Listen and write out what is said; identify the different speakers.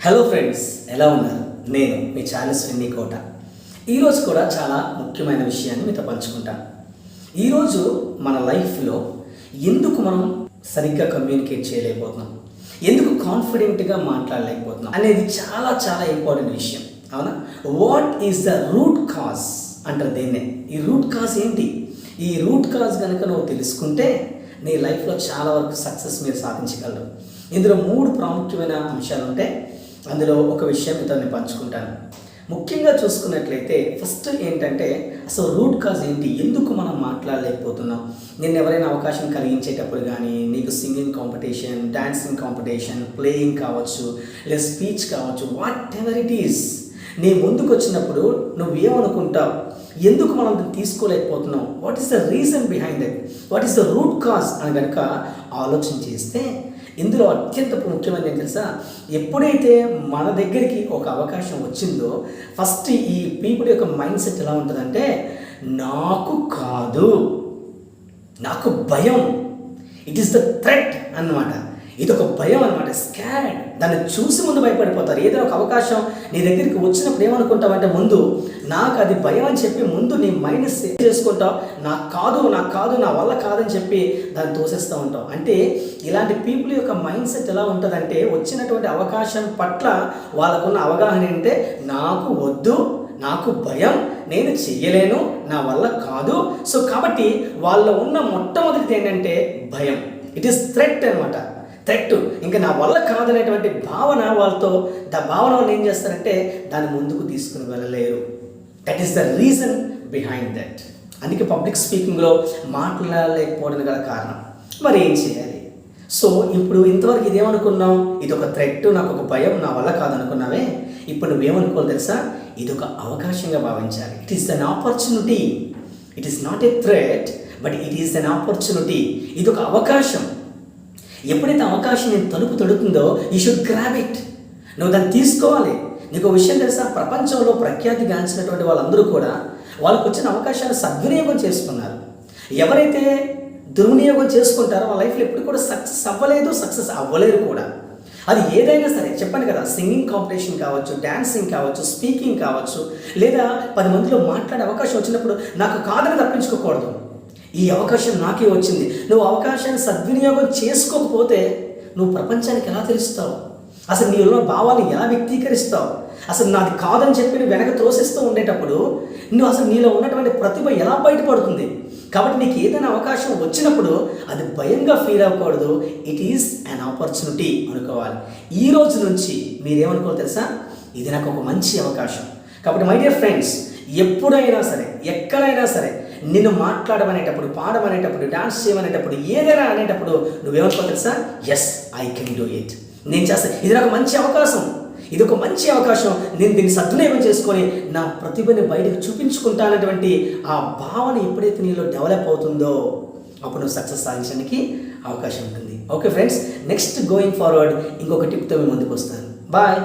Speaker 1: Hello friends, ఎలా ఉన్నారు? నేను మీ ఛానల్ విన్నీ కోట. ఈరోజు కూడా చాలా ముఖ్యమైన విషయాన్ని మీతో పంచుకుంటాను. ఈరోజు మన లైఫ్లో ఎందుకు మనం సరిగ్గా కమ్యూనికేట్ చేయలేకపోతున్నాం, ఎందుకు కాన్ఫిడెంట్గా మాట్లాడలేకపోతున్నాం అనేది చాలా చాలా ఇంపార్టెంట్ విషయం. అవునా? What is the root cause అంటారు దీన్నే. ఈ రూట్ కాజ్ ఏంటి? ఈ రూట్ కాజ్ కనుక నువ్వు తెలుసుకుంటే నీ లైఫ్లో చాలా వరకు సక్సెస్ మీరు సాధించగలరు. ఇందులో 3 ప్రాముఖ్యమైన అంశాలు ఉంటాయి. అందులో ఒక విషయం మీతో నేను పంచుకుంటాను. ముఖ్యంగా చూసుకున్నట్లయితే ఫస్ట్ ఏంటంటే అసలు రూట్ కాజ్ ఏంటి, ఎందుకు మనం మాట్లాడలేకపోతున్నాం. నేను ఎవరైనా అవకాశం కలిగించేటప్పుడు కానీ, నీకు singing competition, dancing competition, playing కావచ్చు, లేదా స్పీచ్ కావచ్చు, వాట్ ఎవర్ ఇట్ ఈస్, నీ ముందుకు వచ్చినప్పుడు నువ్వేమనుకుంటావు, ఎందుకు మనం తీసుకోలేకపోతున్నాం, what is the reason behind that, what is the root cause అని కనుక ఆలోచన చేస్తే ఇందులో అత్యంత ముఖ్యమైనది ఏం తెలుసా? ఎప్పుడైతే మన దగ్గరికి ఒక అవకాశం వచ్చిందో ఫస్ట్ ఈ పీపుల్ యొక్క మైండ్ సెట్ ఎలా ఉంటుందంటే, నాకు కాదు, నాకు భయం, ఇట్ ఈస్ ద థ్రెట్ అన్నమాట. ఇది ఒక భయం అనమాట, స్కాడ్. దాన్ని చూసి ముందు భయపడిపోతారు. ఏదైనా ఒక అవకాశం నీ దగ్గరికి వచ్చినప్పుడు ఏమనుకుంటావంటే, ముందు నాకు అది భయం అని చెప్పి ముందు నీ మైండ్ సేవ్ చేసుకుంటావు. నాకు కాదు, నా వల్ల కాదని చెప్పి దాన్ని తోసేస్తూ ఉంటావు. అంటే ఇలాంటి పీపుల్ యొక్క మైండ్ సెట్ ఎలా ఉంటుందంటే, వచ్చినటువంటి అవకాశం పట్ల వాళ్ళకున్న అవగాహన ఏంటంటే, నాకు వద్దు, నాకు భయం, నేను చెయ్యలేను, నా వల్ల కాదు. సో కాబట్టి వాళ్ళ ఉన్న మొట్టమొదటిది ఏంటంటే భయం. ఇట్ ఈస్ థ్రెట్ అనమాట. థ్రెట్, ఇంకా నా వల్ల కాదనేటువంటి భావన వాళ్ళతో, భావన వాళ్ళు ఏం చేస్తారంటే దాన్ని ముందుకు తీసుకుని వెళ్ళలేరు. That is the reason behind that. అందుకే పబ్లిక్ స్పీకింగ్లో మాట్లాడలేకపోవడం గల కారణం. మరి ఏం చేయాలి? సో ఇప్పుడు ఇంతవరకు ఇదేమనుకున్నాం, ఇది ఒక థ్రెట్, నాకు ఒక భయం, నా వల్ల కాదనుకున్నావే. ఇప్పుడు నువ్వేమనుకోవాలి తెలుసా? ఇది ఒక అవకాశంగా భావించాలి. It is an opportunity. It is not a threat, but it is an opportunity. ఇది ఒక అవకాశం. ఎప్పుడైతే అవకాశం నేను తలుపు తొడుతుందో యూ షుడ్ గ్రాబ్ ఇట్. నువ్వు దాన్ని తీసుకోవాలి. నీకు విషయం తెలుసా? ప్రపంచంలో ప్రఖ్యాతి గాంచినటువంటి వాళ్ళందరూ కూడా వాళ్ళకు వచ్చిన అవకాశాన్ని సద్వినియోగం చేసుకున్నారు. ఎవరైతే దుర్వినియోగం చేసుకుంటారో వాళ్ళ లైఫ్లో ఎప్పుడు కూడా సక్సెస్ అవ్వలేరు కూడా. అది ఏదైనా సరే, చెప్పాను కదా, సింగింగ్ కాంపిటీషన్ కావచ్చు, డాన్సింగ్ కావచ్చు, స్పీకింగ్ కావచ్చు, లేదా 10 మందిలో మాట్లాడే అవకాశం వచ్చినప్పుడు నాకు కాదని తప్పించుకోకూడదు. ఈ అవకాశం నాకే వచ్చింది. నువ్వు అవకాశాన్ని సద్వినియోగం చేసుకోకపోతే నువ్వు ప్రపంచానికి ఎలా తెలుస్తావు? అసలు నీలో భావాన్ని ఎలా వ్యక్తీకరిస్తావు? అసలు నాది కాదని చెప్పి నువ్వు వెనక త్రోసిస్తూ ఉండేటప్పుడు నువ్వు అసలు నీలో ఉన్నటువంటి ప్రతిభ ఎలా బయటపడుతుంది? కాబట్టి నీకు ఏదైనా అవకాశం వచ్చినప్పుడు అది భయంగా ఫీల్ అవ్వకూడదు. ఇట్ ఈస్ అన్ ఆపర్చునిటీ అనుకోవాలి. ఈ రోజు నుంచి మీరేమనుకోవాలి తెలుసా? ఇది నాకు ఒక మంచి అవకాశం. కాబట్టి మై డియర్ ఫ్రెండ్స్, ఎప్పుడైనా సరే, ఎక్కడైనా సరే, నిన్ను మాట్లాడమనేటప్పుడు, పాడమనేటప్పుడు, డాన్స్ చేయమనేటప్పుడు, ఏదైనా అనేటప్పుడు నువ్వేమనుకో తెలుసా? Yes, I can do it. నేను చేస్తాను. ఇది నాకు మంచి అవకాశం, ఇది ఒక మంచి అవకాశం, నేను దీన్ని సద్వినియోగం చేసుకొని నా ప్రతిభని బయటకు చూపించుకుంటానటువంటి ఆ భావన ఎప్పుడైతే నీలో డెవలప్ అవుతుందో అప్పుడు నువ్వు సక్సెస్ సాధించడానికి అవకాశం ఉంటుంది. Okay friends, next going forward ఇంకొక టిప్తో మేము ముందుకు వస్తాను. బాయ్.